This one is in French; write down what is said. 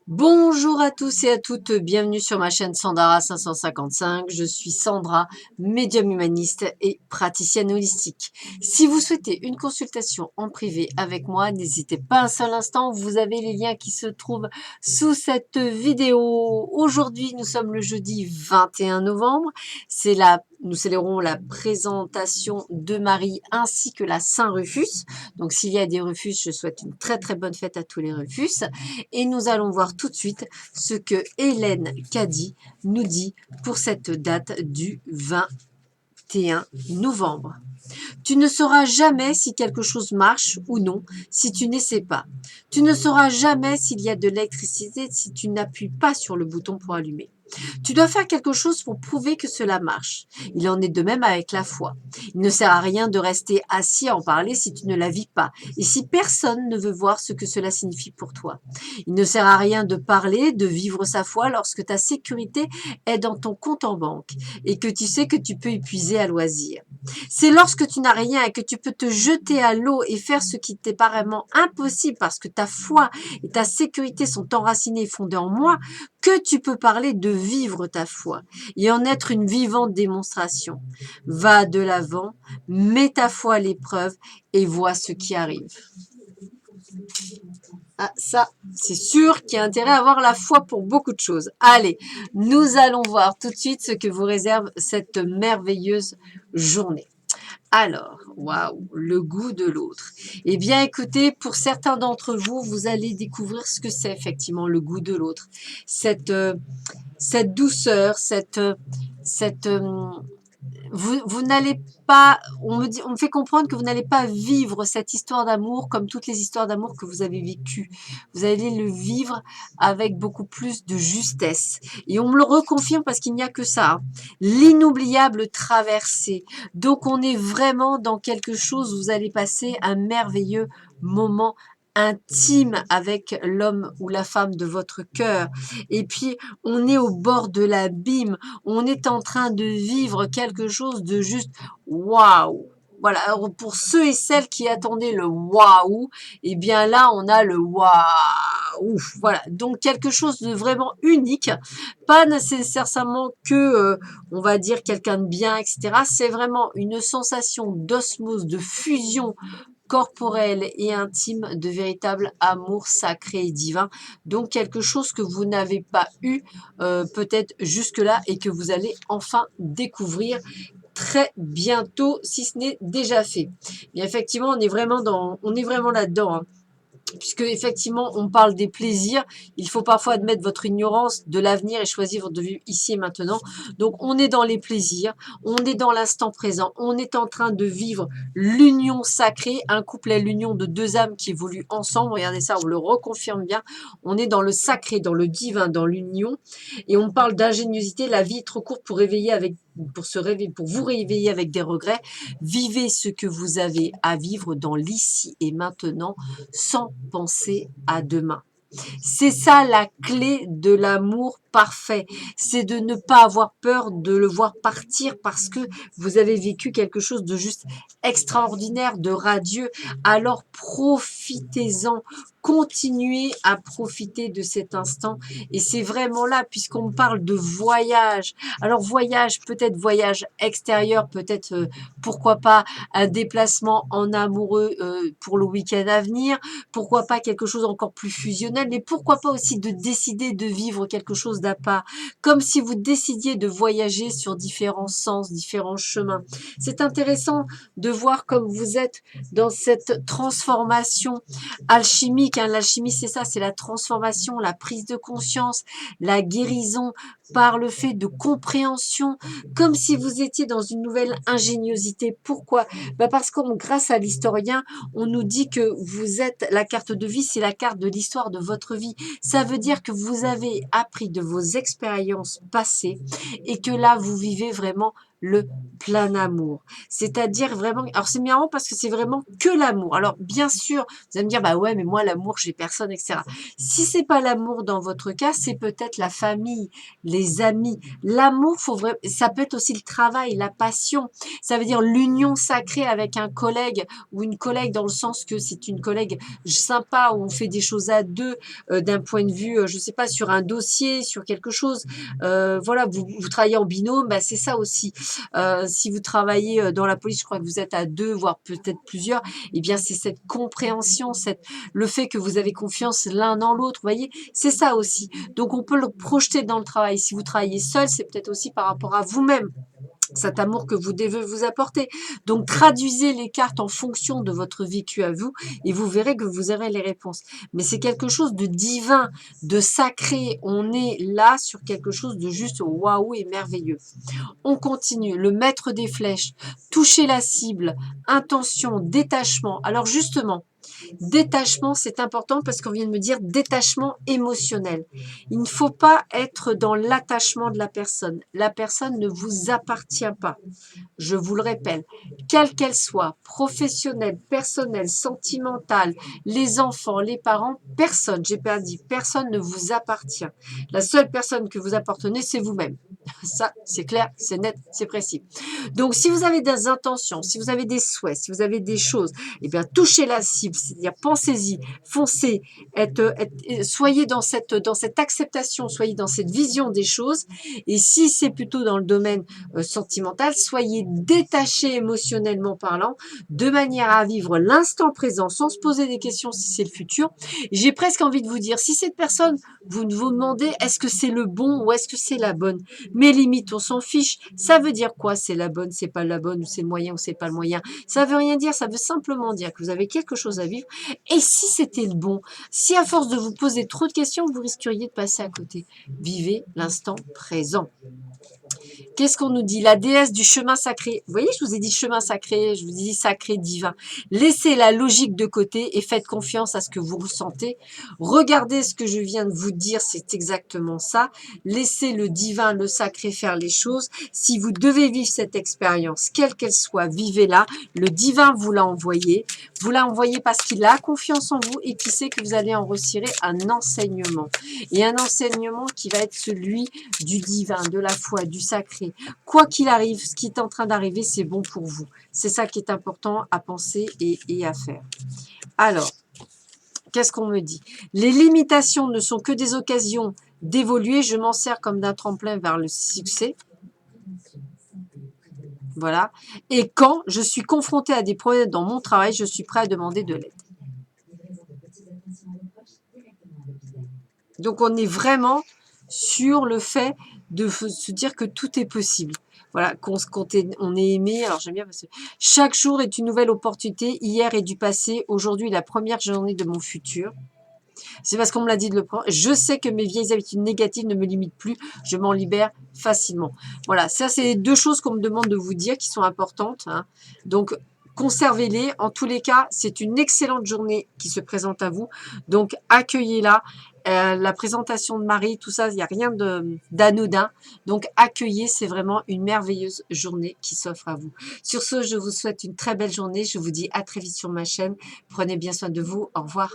Bonjour à tous et à toutes, bienvenue sur ma chaîne Sandara 555. Je suis Sandra, médium humaniste et praticienne holistique. Si vous souhaitez une consultation en privé avec moi, n'hésitez pas un seul instant, vous avez les liens qui se trouvent sous cette vidéo. Aujourd'hui, nous sommes le jeudi 21 novembre. Nous célébrons la présentation de Marie ainsi que la Saint-Rufus. Donc s'il y a des Rufus, je souhaite une très très bonne fête à tous les Rufus. Et nous allons voir tout de suite ce que Hélène Caddy nous dit pour cette date du 21 novembre. Tu ne sauras jamais si quelque chose marche ou non si tu n'essaies pas. Tu ne sauras jamais s'il y a de l'électricité si tu n'appuies pas sur le bouton pour allumer. Tu dois faire quelque chose pour prouver que cela marche. Il en est de même avec la foi. Il ne sert à rien de rester assis à en parler si tu ne la vis pas et si personne ne veut voir ce que cela signifie pour toi. Il ne sert à rien de parler, de vivre sa foi lorsque ta sécurité est dans ton compte en banque et que tu sais que tu peux épuiser à loisir. C'est lorsque tu n'as rien et que tu peux te jeter à l'eau et faire ce qui t'est apparemment impossible parce que ta foi et ta sécurité sont enracinées et fondées en moi que tu peux parler de vivre ta foi et en être une vivante démonstration. Va de l'avant, mets ta foi à l'épreuve et vois ce qui arrive. Ah, ça, c'est sûr qu'il y a intérêt à avoir la foi pour beaucoup de choses. Allez, nous allons voir tout de suite ce que vous réserve cette merveilleuse journée. Alors, waouh, le goût de l'autre. Eh bien, écoutez, pour certains d'entre vous, vous allez découvrir ce que c'est effectivement le goût de l'autre. Cette douceur, cette, vous n'allez pas, on me fait comprendre que vous n'allez pas vivre cette histoire d'amour comme toutes les histoires d'amour que vous avez vécues. Vous allez le vivre avec beaucoup plus de justesse. Et on me le reconfirme parce qu'il n'y a que ça, hein. L'inoubliable traversée. Donc on est vraiment dans quelque chose où vous allez passer un merveilleux moment intime avec l'homme ou la femme de votre cœur. Et puis, on est au bord de l'abîme. On est en train de vivre quelque chose de juste waouh. Voilà, alors pour ceux et celles qui attendaient le waouh, eh bien là, on a le waouh. Voilà, donc quelque chose de vraiment unique, pas nécessairement que, on va dire, quelqu'un de bien, etc. C'est vraiment une sensation d'osmose, de fusion corporel et intime, de véritable amour sacré et divin. Donc quelque chose que vous n'avez pas eu peut-être jusque-là et que vous allez enfin découvrir très bientôt si ce n'est déjà fait. Mais effectivement, on est vraiment là-dedans, hein. Puisque effectivement on parle des plaisirs, il faut parfois admettre votre ignorance de l'avenir et choisir votre vivre ici et maintenant. Donc on est dans les plaisirs, on est dans l'instant présent, on est en train de vivre l'union sacrée. Un couple est l'union de deux âmes qui évoluent ensemble. Regardez ça, on le reconfirme bien. On est dans le sacré, dans le divin, dans l'union. Et on parle d'ingéniosité. La vie est trop courte pour pour vous réveiller avec des regrets. Vivez ce que vous avez à vivre dans l'ici et maintenant sans penser à demain. C'est ça la clé de l'amour parfait. C'est de ne pas avoir peur de le voir partir parce que vous avez vécu quelque chose de juste extraordinaire, de radieux. Alors profitez-en. Continuez à profiter de cet instant. Et c'est vraiment là, puisqu'on parle de voyage. Alors voyage, peut-être voyage extérieur, peut-être, pourquoi pas, un déplacement en amoureux pour le week-end à venir. Pourquoi pas quelque chose encore plus fusionnel, mais pourquoi pas aussi de décider de vivre quelque chose d'à part, comme si vous décidiez de voyager sur différents sens, différents chemins. C'est intéressant de voir comme vous êtes dans cette transformation alchimique, hein. L'alchimie, c'est ça, c'est la transformation, la prise de conscience, la guérison par le fait de compréhension, comme si vous étiez dans une nouvelle ingéniosité. Pourquoi? Parce que grâce à l'historien, on nous dit que vous êtes, la carte de vie, c'est la carte de l'histoire de votre vie. Ça veut dire que vous avez appris de vos expériences passées et que là, vous vivez vraiment le plein amour. C'est-à-dire vraiment, alors c'est marrant parce que c'est vraiment que l'amour. Alors bien sûr, vous allez me dire, bah ouais, mais moi l'amour, j'ai personne, etc. Si c'est pas l'amour dans votre cas, c'est peut-être la famille, les amis. L'amour, ça peut être aussi le travail, la passion. Ça veut dire l'union sacrée avec un collègue ou une collègue dans le sens que c'est une collègue sympa où on fait des choses à deux d'un point de vue, je sais pas, sur un dossier, sur quelque chose. Voilà, vous travaillez en binôme, bah, c'est ça aussi. Si vous travaillez dans la police, je crois que vous êtes à deux, voire peut-être plusieurs, eh bien c'est cette compréhension, le fait que vous avez confiance l'un dans l'autre, vous voyez, c'est ça aussi. Donc on peut le projeter dans le travail. Si vous travaillez seul, c'est peut-être aussi par rapport à vous-même, cet amour que vous devez vous apporter. Donc, traduisez les cartes en fonction de votre vécu à vous et vous verrez que vous aurez les réponses. Mais c'est quelque chose de divin, de sacré. On est là sur quelque chose de juste waouh et merveilleux. On continue. Le maître des flèches, toucher la cible, intention, détachement. Alors, justement, détachement, c'est important parce qu'on vient de me dire détachement émotionnel. Il ne faut pas être dans l'attachement de la personne. La personne ne vous appartient pas. Je vous le répète, quelle qu'elle soit, professionnelle, personnelle, sentimentale, les enfants, les parents, personne, j'ai pas dit, personne ne vous appartient. La seule personne que vous appartenez, c'est vous-même. Ça, c'est clair, c'est net, c'est précis. Donc, si vous avez des intentions, si vous avez des souhaits, si vous avez des choses, eh bien, touchez la cible, c'est-à-dire pensez-y, foncez, soyez dans cette acceptation, soyez dans cette vision des choses. Et si c'est plutôt dans le domaine sentimental, soyez détachés émotionnellement parlant, de manière à vivre l'instant présent sans se poser des questions si c'est le futur. J'ai presque envie de vous dire, si cette personne, vous vous demandez est-ce que c'est le bon ou est-ce que c'est la bonne, mais limite, on s'en fiche. Ça veut dire quoi? C'est la bonne, c'est pas la bonne, ou c'est le moyen, ou c'est pas le moyen. Ça veut rien dire, ça veut simplement dire que vous avez quelque chose à vivre. Et si c'était le bon? Si à force de vous poser trop de questions, vous risqueriez de passer à côté. Vivez l'instant présent. Qu'est-ce qu'on nous dit? La déesse du chemin sacré. Vous voyez, je vous ai dit chemin sacré, je vous ai dit sacré, divin. Laissez la logique de côté et faites confiance à ce que vous ressentez. Regardez ce que je viens de vous dire, c'est exactement ça. Laissez le divin, le sacré faire les choses. Si vous devez vivre cette expérience, quelle qu'elle soit, vivez-la. Le divin vous l'a envoyé. Vous l'a envoyé parce qu'il a confiance en vous et qu'il sait que vous allez en retirer un enseignement. Et un enseignement qui va être celui du divin, de la foi, du sacré. Quoi qu'il arrive, ce qui est en train d'arriver, c'est bon pour vous. C'est ça qui est important à penser et à faire. Alors, qu'est-ce qu'on me dit? Les limitations ne sont que des occasions d'évoluer. Je m'en sers comme d'un tremplin vers le succès. Voilà. Et quand je suis confrontée à des problèmes dans mon travail, je suis prêt à demander de l'aide. Donc, on est vraiment sur le fait de se dire que tout est possible. Voilà, on est aimé. Alors, j'aime bien parce que chaque jour est une nouvelle opportunité. Hier est du passé. Aujourd'hui, la première journée de mon futur. C'est parce qu'on me l'a dit de le prendre. Je sais que mes vieilles habitudes négatives ne me limitent plus. Je m'en libère facilement. Voilà, ça, c'est deux choses qu'on me demande de vous dire qui sont importantes. Hein. Donc, conservez-les. En tous les cas, c'est une excellente journée qui se présente à vous. Donc, accueillez-la. La présentation de Marie, tout ça, il n'y a rien d'anodin. Donc, accueillez, c'est vraiment une merveilleuse journée qui s'offre à vous. Sur ce, je vous souhaite une très belle journée. Je vous dis à très vite sur ma chaîne. Prenez bien soin de vous. Au revoir.